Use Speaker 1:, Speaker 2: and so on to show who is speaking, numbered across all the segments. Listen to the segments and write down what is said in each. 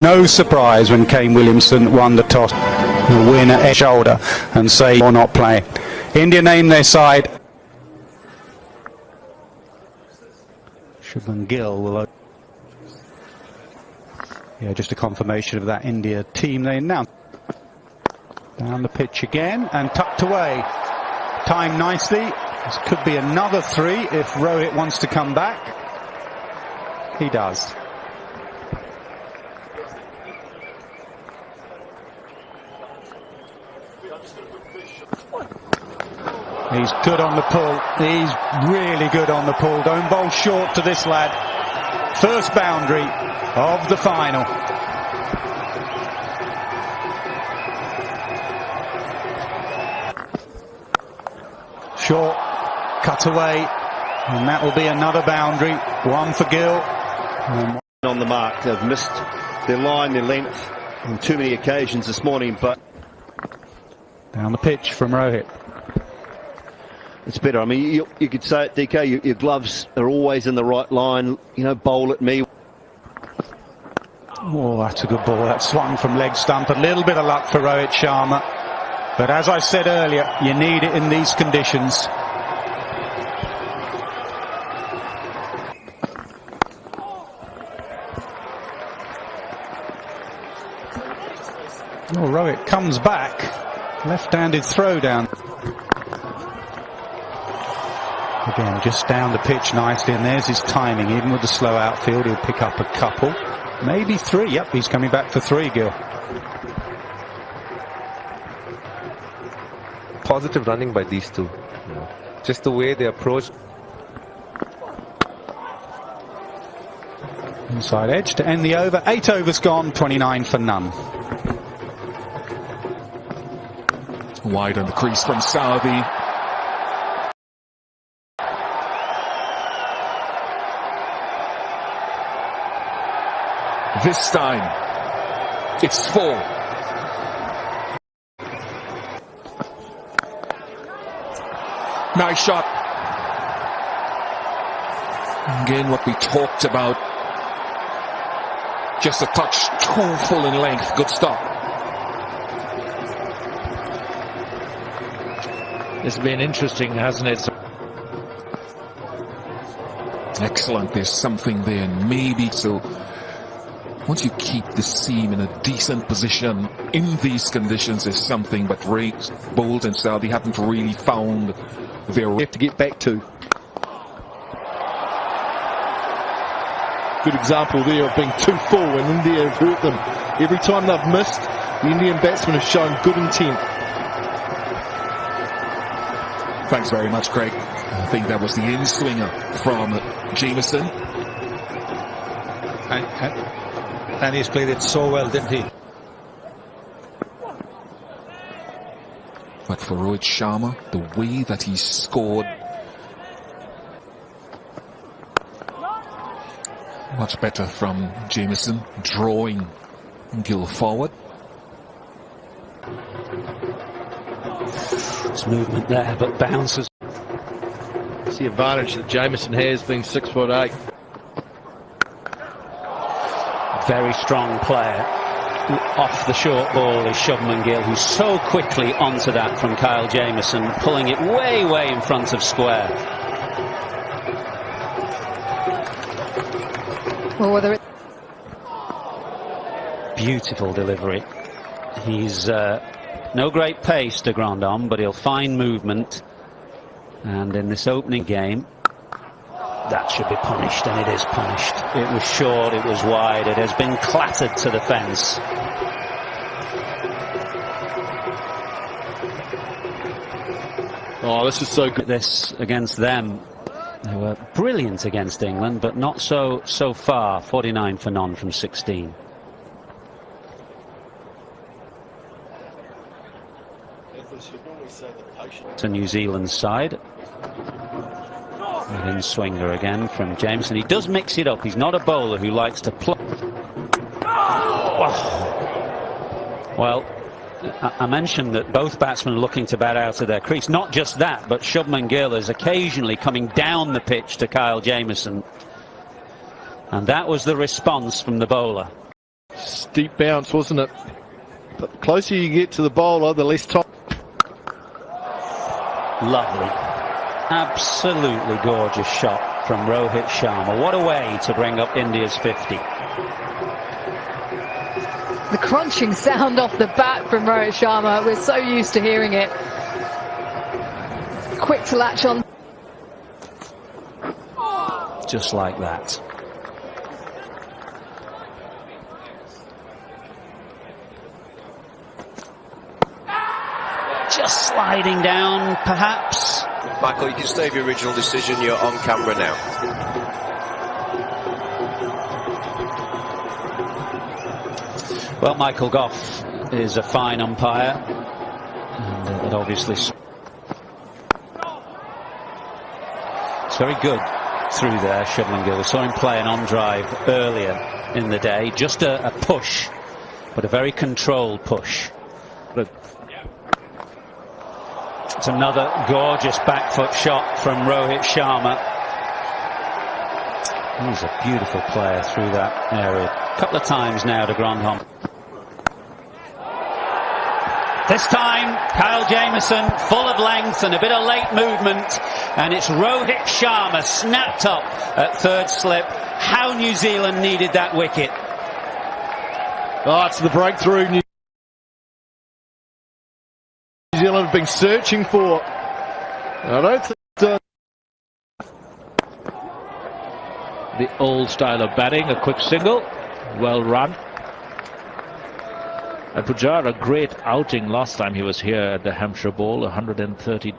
Speaker 1: No surprise when Kane Williamson won the toss. The winner edge shoulder and say or not playing. India name their side. Shubman Gill will. Yeah, just a confirmation of that India team they announced. Down the pitch again and tucked away. Timed nicely. This could be another 3 if Rohit wants to come back. He does. He's good on the pull. He's really good on the pull. Don't bowl short to this lad. First boundary of the final. Short, cut away, and that will be another boundary. 1 for Gill.
Speaker 2: On the mark, they've missed their line, their length on too many occasions this morning, but
Speaker 1: down the pitch from Rohit.
Speaker 2: It's better. I mean, you could say it, DK, your gloves are always in the right line. You know, bowl at me.
Speaker 1: Oh, that's a good ball. That swung from leg stump. A little bit of luck for Rohit Sharma. But as I said earlier, you need it in these conditions. Oh, Rohit comes back. Left-handed throw down. Again, just down the pitch nicely, and there's his timing. Even with the slow outfield, he'll pick up a couple. Maybe 3. Yep, he's coming back for 3, Gill.
Speaker 3: Positive running by these two. Just the way they approach.
Speaker 1: Inside edge to end the over. 8 overs gone, 29 for none.
Speaker 4: Wide on the crease from Saudi. This time, it's 4. Nice shot. Again, what we talked about. Just a touch too full in length. Good stop.
Speaker 5: It's been interesting, hasn't it?
Speaker 4: Excellent. There's something there. Maybe so. Once you keep the seam in a decent position in these conditions, there's something. But Ray, Bolt and Saudi haven't really found their way
Speaker 2: To get back to.
Speaker 6: Good example there of being too full, and India have hurt them. Every time they've missed, the Indian batsmen have shown good intent.
Speaker 4: Thanks very much, Craig. I think that was the in-swinger from Jameson.
Speaker 5: And he's played it so well, didn't he?
Speaker 4: But for Rohit Sharma, the way that he scored, much better from Jameson, drawing Gill forward.
Speaker 5: It's movement there, but bounces.
Speaker 6: It's the advantage that Jameson has, being 6'8".
Speaker 5: Very strong player. Off the short ball is Shubman Gill, who's so quickly onto that from Kyle Jameson, pulling it way, way in front of square.
Speaker 7: Well, whether it...
Speaker 5: Beautiful delivery. He's no great pace to Grandhomme, but he'll find movement. And in this opening game, that should be punished, and it is punished. It was short, it was wide, it has been clattered to the fence.
Speaker 6: Oh, this is so good.
Speaker 5: This against them. They were brilliant against England, but not so far. 49 for none from 16. To New Zealand's side. In swinger again from Jameson. He does mix it up. He's not a bowler who likes to play. Oh. Well, I mentioned that both batsmen are looking to bat out of their crease. Not just that, but Shubman Gill is occasionally coming down the pitch to Kyle Jameson. And that was the response from the bowler.
Speaker 6: Steep bounce, wasn't it? But the closer you get to the bowler, the less time.
Speaker 5: Lovely. Absolutely gorgeous shot from Rohit Sharma. What a way to bring up India's 50.
Speaker 7: The crunching sound off the bat from Rohit Sharma. We're so used to hearing it. Quick to latch on.
Speaker 5: Just like that. Just sliding down, perhaps.
Speaker 8: Michael, you can stay with your original decision. You're on camera now.
Speaker 5: Well, Michael Goff is a fine umpire, and it obviously it's very good through there, Shubman Gill. We saw him play an on-drive earlier in the day, just a push, but a very controlled push. But it's another gorgeous back foot shot from Rohit Sharma. He's a beautiful player through that area. A couple of times now to Grandham. This time, Kyle Jamieson, full of length and a bit of late movement, and it's Rohit Sharma snapped up at third slip. How New Zealand needed that wicket.
Speaker 6: Oh, it's the breakthrough New Zealand have been searching for. I don't think
Speaker 9: the old style of batting, a quick single, well run. And Pujara, a great outing last time he was here at the Hampshire Bowl, 130.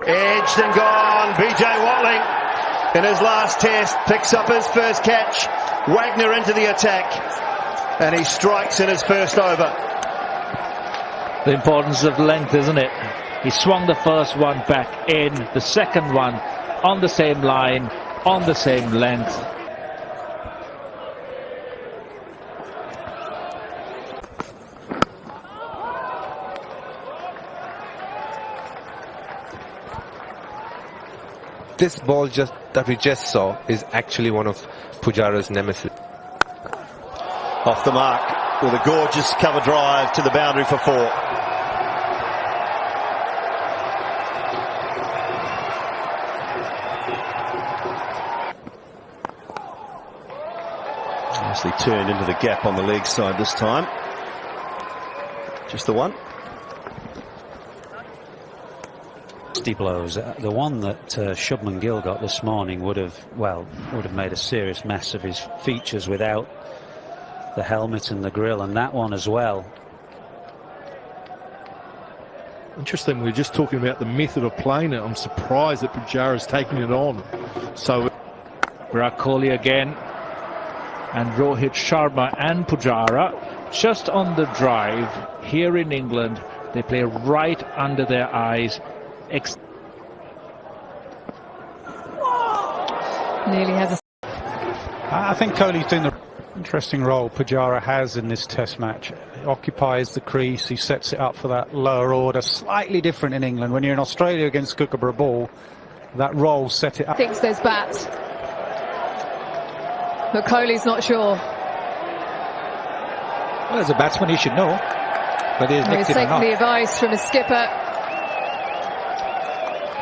Speaker 2: Edged and gone. BJ Watling in his last test picks up his first catch. Wagner into the attack, and he strikes in his first over.
Speaker 9: The importance of length, isn't it? He swung the first one back in, the second one on the same line, on the same length.
Speaker 3: This ball that we just saw is actually one of Pujara's nemesis.
Speaker 2: Off the mark with a gorgeous cover drive to the boundary for 4. Nicely turned into the gap on the leg side this time. Just the one.
Speaker 5: Blows. The one that Shubman Gill got this morning would have made a serious mess of his features without the helmet and the grill, and that one as well.
Speaker 6: interesting. We were just talking about the method of playing it. I'm surprised that Pujara's taking it on. So
Speaker 9: Virat Kohli again, and Rohit Sharma and Pujara just on the drive here in England. They play right under their eyes.
Speaker 7: Nearly has a...
Speaker 1: I think Kohli's doing the interesting role Pujara has in this test match. He occupies the crease, he sets it up for that lower order. Slightly different in England. When you're in Australia against Kookaburra ball, that role set it up.
Speaker 7: Thinks there's bats, but Kohli's not sure.
Speaker 10: Well, as a batsman, he should know. But he's
Speaker 7: taking the advice from his skipper,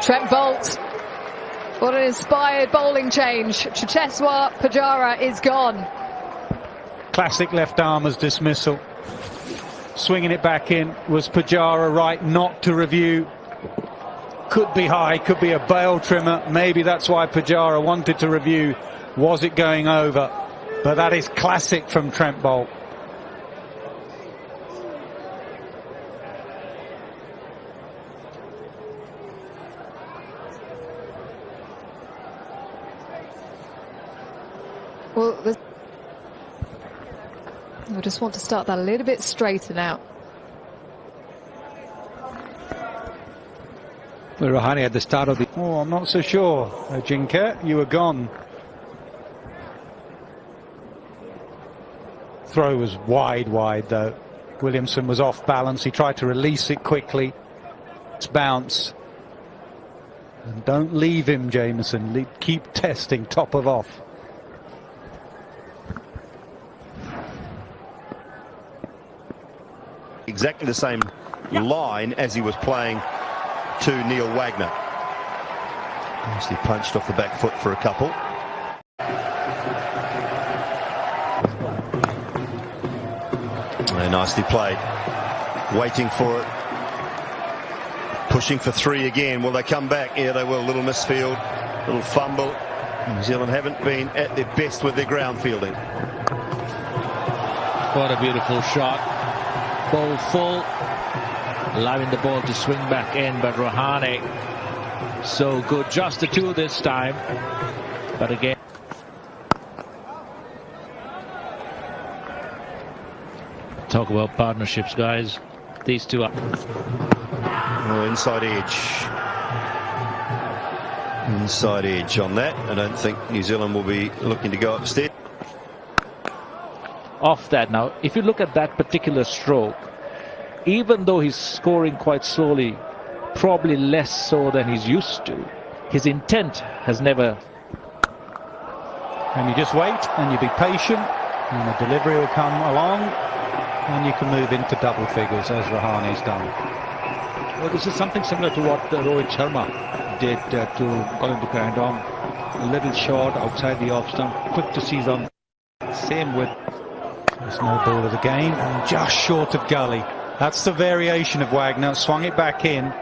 Speaker 7: Trent Boult. What an inspired bowling change. Cheteshwar Pujara is gone.
Speaker 1: Classic left armer's dismissal. Swinging it back in was Pujara right not to review. Could be high, could be a bail trimmer. Maybe that's why Pujara wanted to review. Was it going over? But that is classic from Trent Boult.
Speaker 7: Well, I just want to start that a little bit straighter now.
Speaker 10: Well, Rahane at the start of the...
Speaker 1: Oh, I'm not so sure. Ajinkya, you were gone. Throw was wide though. Williamson was off balance. He tried to release it quickly. It's bounce. And don't leave him, Jamieson. Keep testing top of off.
Speaker 2: Exactly the same line as he was playing to Neil Wagner. Nicely punched off the back foot for a couple. And nicely played. Waiting for it. Pushing for three again. Will they come back? Yeah, they will. Little misfield, little fumble. New Zealand haven't been at their best with their ground fielding.
Speaker 9: What a beautiful shot. Ball full. Allowing the ball to swing back in, but Rahane so good. Just the two this time. But again. Talk about partnerships, guys. These two are.
Speaker 2: Oh, inside edge. Inside edge on that. I don't think New Zealand will be looking to go upstairs.
Speaker 9: Off that now, if you look at that particular stroke, even though he's scoring quite slowly, probably less so than he's used to, his intent has never.
Speaker 1: And you just wait and you be patient and the delivery will come along and you can move into double figures as Rahane's done.
Speaker 10: Well, this is something similar to what Rohit Sharma did to Colin de Grandhomme. A little short outside the off stump, quick to seize on. Same with.
Speaker 1: There's no ball of the game and just short of gully. That's the variation of Wagner. Swung it back in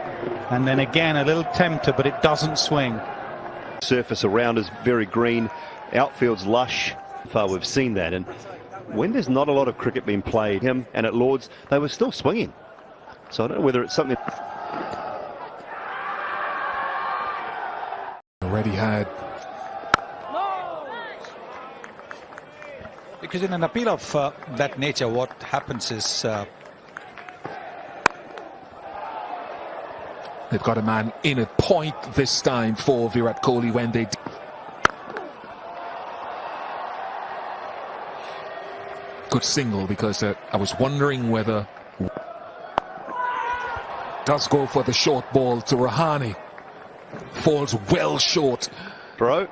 Speaker 1: and then again a little tempter, but it doesn't swing.
Speaker 2: Surface around is very green. Outfield's lush. Far we've seen that, and when there's not a lot of cricket being played, him and at Lords, they were still swinging. So I don't know whether it's something.
Speaker 4: Already had.
Speaker 10: Because in an appeal of that nature, what happens is
Speaker 4: They've got a man in at point this time for Virat Kohli when they. Good single, because I was wondering whether. Does go for the short ball to Rahane. Falls well short.
Speaker 2: Bro.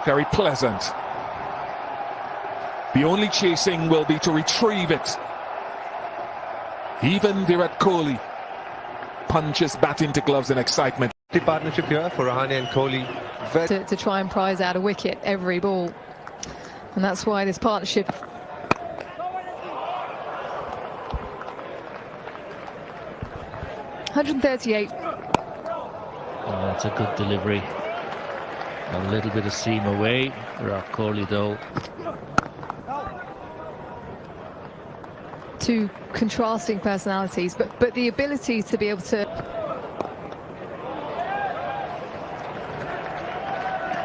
Speaker 4: Very pleasant. The only chasing will be to retrieve it. Even Virat Kohli punches bat into gloves in excitement.
Speaker 3: The partnership here for Rahane and Kohli.
Speaker 7: To try and prize out a wicket every ball. And that's why this partnership. 138.
Speaker 9: Oh, that's a good delivery. A little bit of seam away. Virat Kohli, though.
Speaker 7: Two contrasting personalities, but the ability to be able to.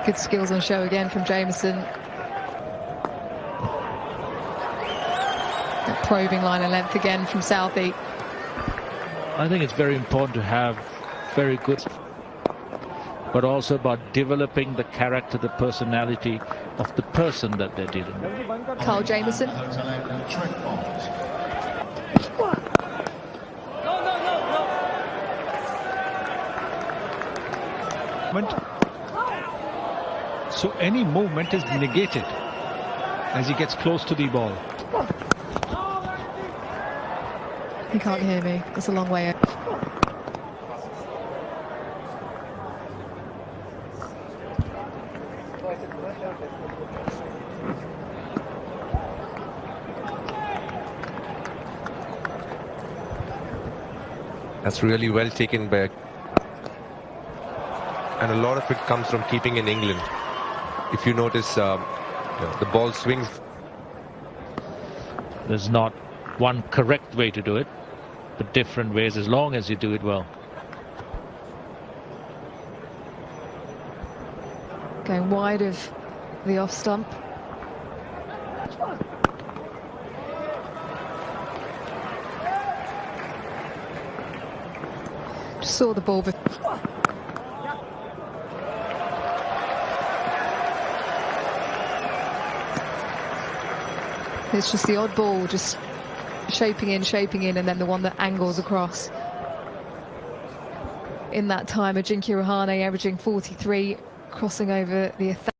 Speaker 7: Good skills on show again from Jameson. That probing line of length again from Southey.
Speaker 9: I think it's very important to have very good, but also about developing the character, the personality of the person that they're dealing with.
Speaker 7: Carl Jameson.
Speaker 10: So any movement is negated as he gets close to the ball.
Speaker 7: You can't hear me. It's a long way out.
Speaker 3: That's really well taken back. And a lot of it comes from keeping in England. If you notice, the ball swings.
Speaker 9: There's not one correct way to do it, but different ways as long as you do it well.
Speaker 7: Going wide of the off stump. Just saw the ball before. It's just the odd ball, just shaping in, and then the one that angles across. In that time, Ajinkya Rahane averaging 43, crossing over the 1,000.